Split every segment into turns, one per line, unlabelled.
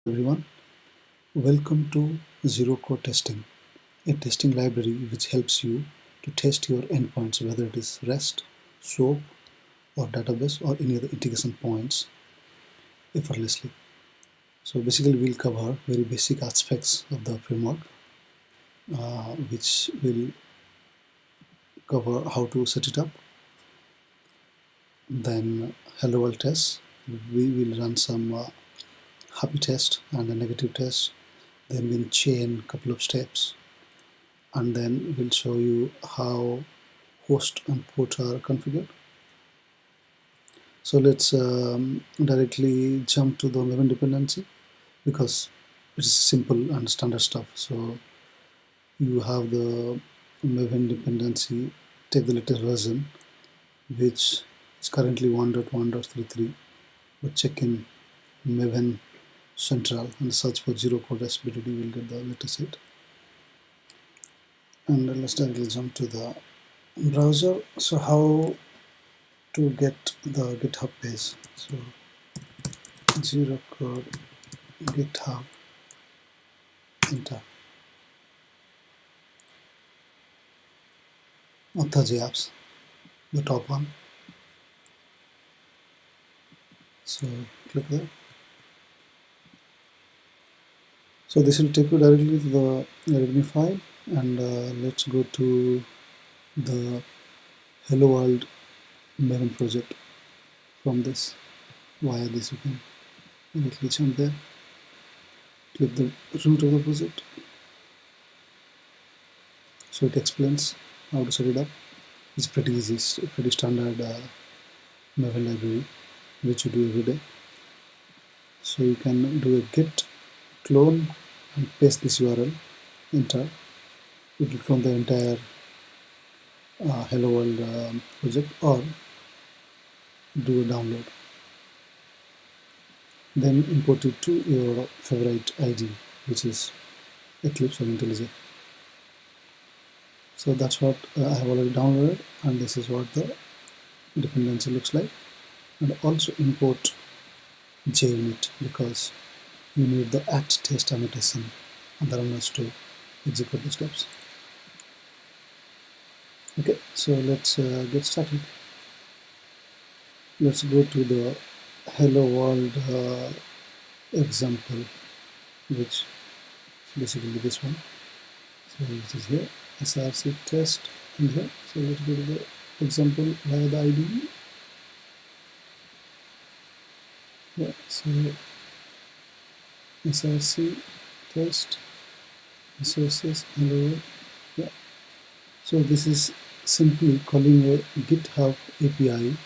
Everyone, welcome to Zerocode testing, a testing library which helps you to test your endpoints, whether it is REST, SOAP, or database, or any other integration points effortlessly. So basically, we'll cover very basic aspects of the framework, which will cover how to set it up. Then HelloWorld tests. We will run some happy test and a negative test. Then we'll chain a couple of steps, and then we'll show you how host and port are configured. So let's directly jump to the Maven dependency, because it's simple and standard stuff. So you have the Maven dependency, take the latest version, which is currently 1.1.33, but check in Maven Central and search for Zerocode SBDD, will get the latest hit. And let's directly jump to the browser. So how to get the GitHub page? So Zerocode GitHub, enter. Authority apps, the top one. So click there. So this will take you directly to the Redmi file, and let's go to the HelloWorld Maven project. From this, via this, you can directly jump there. Click the root of the project. So it explains how to set it up. It's pretty easy, it's pretty standard Maven library, which you do every day. So you can do a git clone and paste this URL, enter. It will clone the entire HelloWorld project, or do a download. Then import it to your favorite IDE, which is Eclipse or IntelliJ. So that's what I have already downloaded, and this is what the dependency looks like. And also import JUnit, because you need the @test annotation and the runners to execute the steps. Okay, so let's get started. Let's go to the HelloWorld example, which is basically this one. So it is here, src test, and here. So let's go to the example via the IDE. Yeah, so src test resources, hello. Yeah, so this is simply calling a GitHub API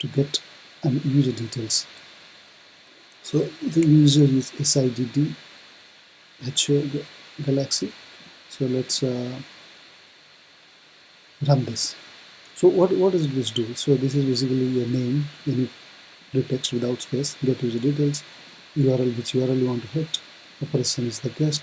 to get an user details. So the user is SIDD Galaxy. So let's run this. So what does this do? So this is basically a name, any text without space, get user details, URL, which URL you want to hit, operation is the guest,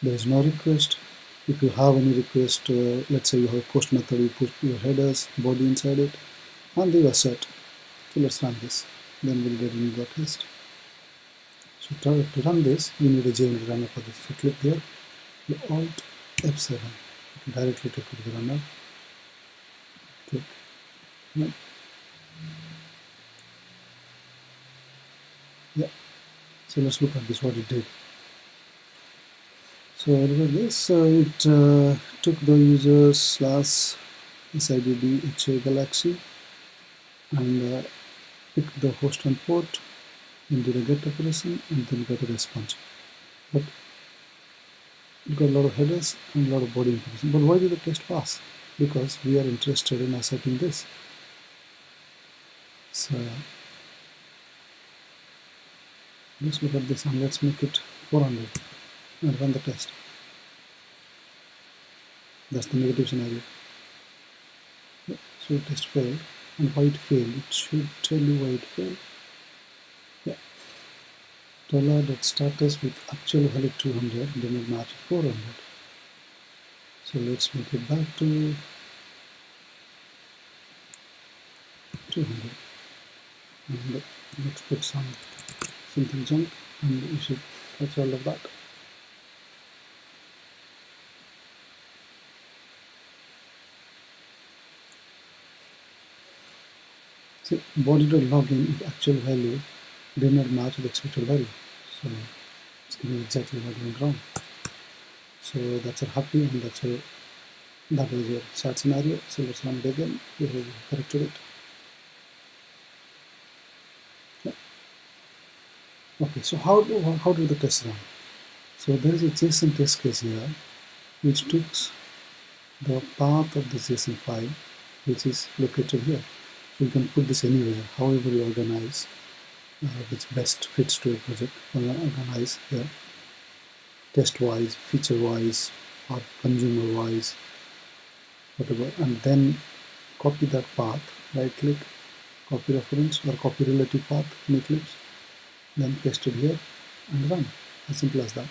there is no request. If you have any request, let's say you have a post method, you put your headers, body inside it, and you assert. So let's run this, then we'll get into the test. So to run this, you need a JUnit runner for this. So click there, you Alt F7, you can directly take it to the runner. Click. Yeah. Yeah. So let's look at this, what it did. So look at this, it took the user / SIDD HA Galaxy and picked the host and port, and did a get operation, and then got a response. But it got a lot of headers and a lot of body information. But why did the test pass? Because we are interested in asserting this. So let's look at this, and let's make it 400 and run the test. That's the negative scenario. Yeah, so test failed. And why it failed? It should tell you why it failed. Yeah. $.status with actual value 200 did not match 400. So let's make it back to 200. And let's put something junk. and you should catch all of that. See, body.login if actual value did not match with expected value. So it's giving exactly what went wrong. So that's our happy, and that was your start scenario. So let's run it again. We have corrected it. Yeah. Okay, so how do the test run? So there is a JSON test case here which took the path of the JSON file which is located here. So you can put this anywhere, however you organize, which best fits to a project. Organize here, test-wise, feature-wise, or consumer-wise, whatever, and then copy that path, right-click, copy reference or copy relative path in Eclipse, then paste it here and run. As simple as that.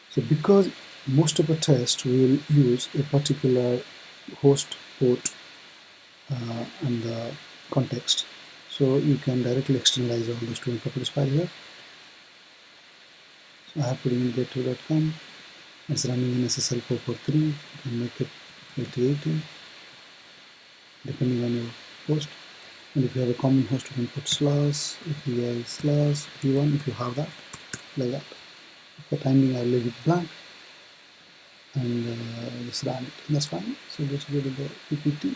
So because most of the tests will use a particular host port and the context, so you can directly externalize all those to a properties file here. So I have put in get2.com. It's running in SSL 443. You can make it 8080 depending on your host. And if you have a common host, you can put slash, API slash, v1 if you have that, like that. For time being, I'll leave it blank and just run it. That's fine. So let's go to the PPT.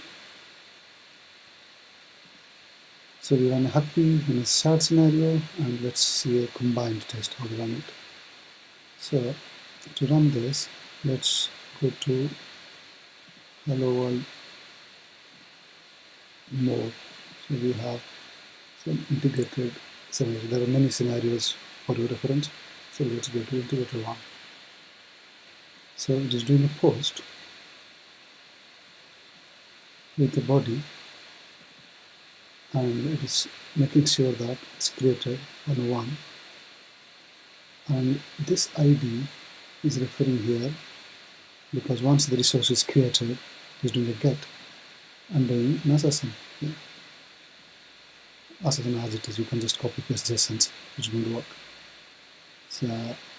So we run a happy in a start scenario, and let's see a combined test how to run it. So to run this, let's go to HelloWorld mode. So we have some integrated scenarios. There are many scenarios for your reference. So let's go to integrated one. So it is doing a post with the body, and it is making sure that it's created on one. And this ID is referring here because once the resource is created, it's doing a get and doing an assassin. Yeah. Assassin as it is, you can just copy paste JSONs, which will work. So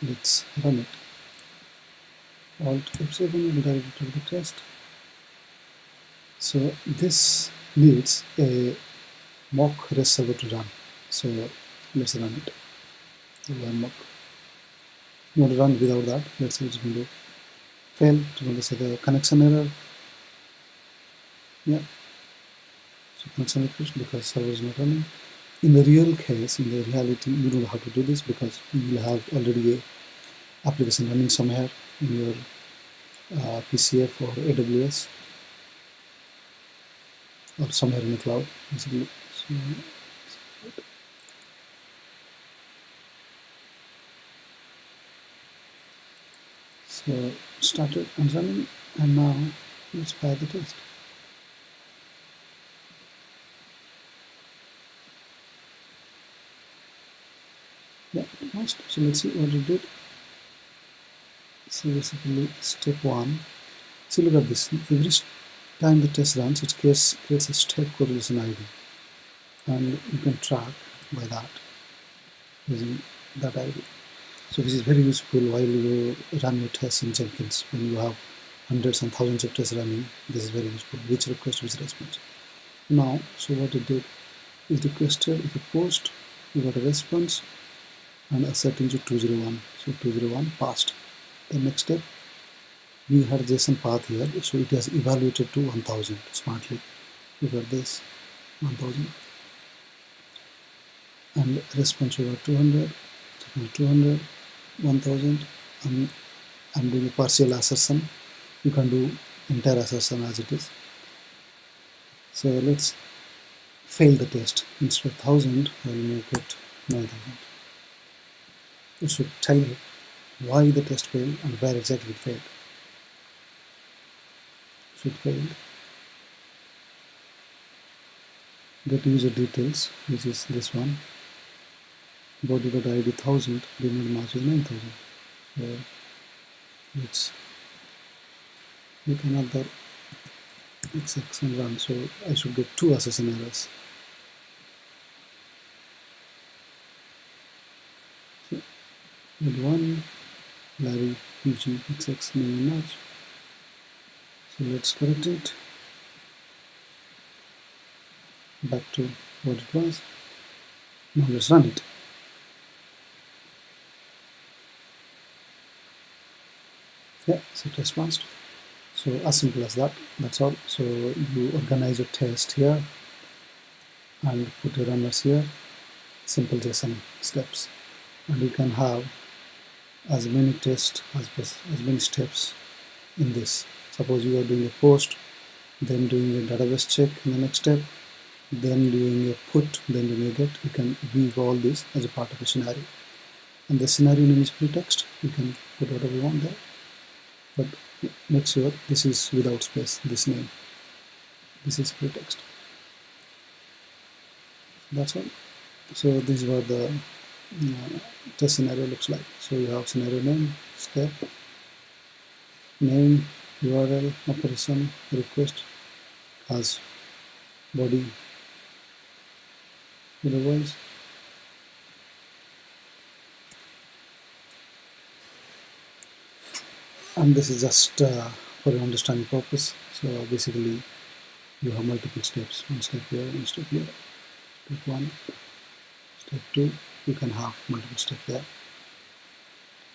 let's run it. Alt F7 will direct it to the test. So this needs a mock REST server to run. So let's run it. Mock. You want to run without that. Let's say it's going to fail. So let's say the connection error. Yeah. So connection error because server is not running. In the real case, in the reality, you don't have to do this because you will have already a application running somewhere in your PCF or AWS or somewhere in the cloud, basically. So started and running, and now let's fire the test. Yeah, it passed. So let's see what it did. So basically, step one. So look at this. Every time the test runs, it creates a step correlation ID, and you can track by that using that ID. So this is very useful while you run your tests in Jenkins. When you have hundreds and thousands of tests running, this is very useful. Which request, which response. Now, so what it did is requested if you post, you got a response and a setting to 201. So 201 passed. The next step, we had JSON path here, so it has evaluated to 1000 smartly. We got this 1000 and response over 200, 200, 1000. I'm doing a partial assertion. You can do entire assertion as it is. So let's fail the test. Instead of 1000, I will make it 9000. It should tell you why the test failed and where exactly it failed. So it failed. Get user details, which is this one. Body.id 1000 did not match with 9000. So let's make another XX and run. So I should get 2 assassin errors. So add 1, Larry, PG, XX, name and match. So let's correct it back to what it was. Now let's run it. Yeah, so test passed. So as simple as that, that's all. So you organize your test here and put your runners here, simple JSON steps, and you can have as many tests as many steps in this. Suppose you are doing a post, then doing a database check in the next step, then doing a put, then doing a get. You can weave all this as a part of a scenario. And the scenario name is pretext. You can put whatever you want there, but make sure this is without space, this name. This is pretext. That's all. So this is what the test scenario looks like. So you have scenario name, step, name, URL, operation, request, has body, otherwise. And this is just for your understanding purpose. So basically you have multiple steps, one step here, one step here, step 1, step 2, you can have multiple steps there.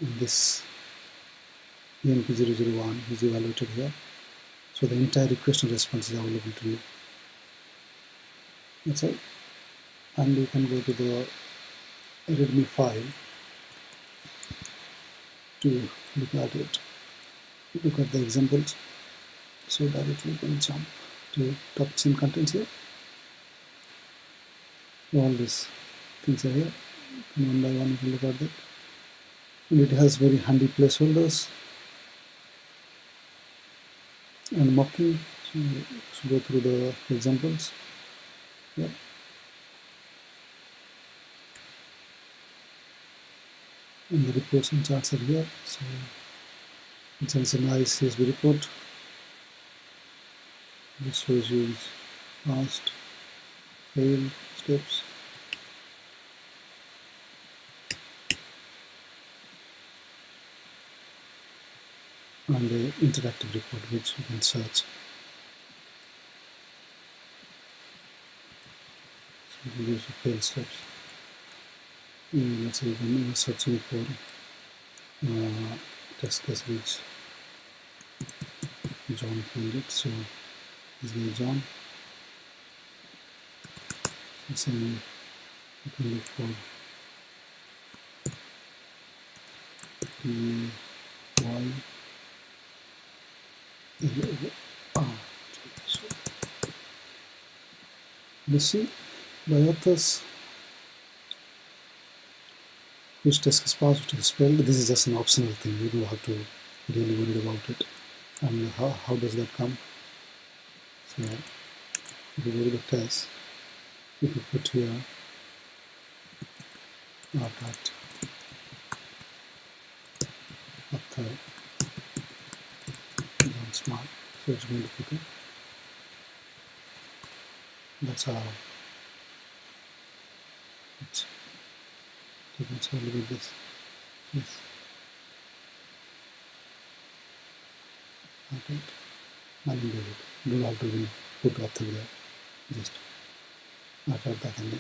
And this EMP001 is evaluated here. So the entire request and response is available to you. That's all. And you can go to the README file to look at it, look at the examples. So directly you can jump to topics and contents here. All these things are here, and one by one you can look at that. And it has very handy placeholders and mocking. So let's go through the examples. Yeah. And the reports and charts are here. So it's a nice CSV report. This shows you past, failed steps. And the interactive report which you can search. So it gives you failed steps. And let's say you can searching for test case which John found it. So this is John. So same way you can look for Y. Let's see, by authors whose test is passed, which is spelled. This is just an optional thing. You don't have to really worry about it. And how does that come? So if you go to the test, if you put here at author John Smart, so it's going to put it. That's how it's taken. So look at this. Yes. Okay. And do it. You don't have to even put author there. Just add that and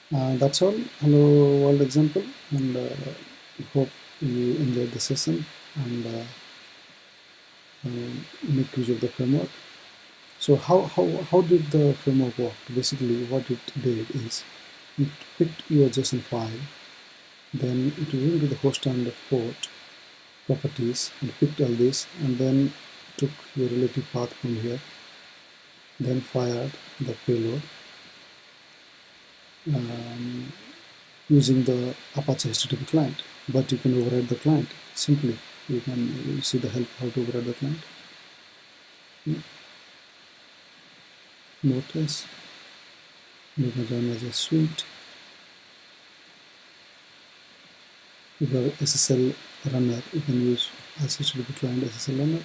then. That's all. Hello world example, and hope you enjoyed the session and make use of the framework. So how did the framework work? Basically what it did is it picked your JSON file, then it went to the host and the port properties and picked all this, and then took your relative path from here, then fired the payload using the Apache HTTP client. But you can override the client simply. You can see the help how to override the client. Notice you can run as a suite. If you have SSL runner, you can use as HTTP client SSL runner.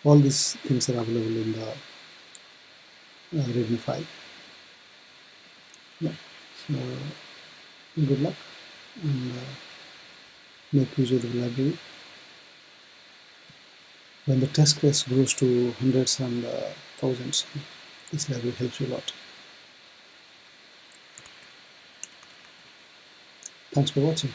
All these things are available in the README file. Yeah. So good luck. and make use of the library. When the test case grows to hundreds and thousands, this library helps you a lot. Thanks for watching.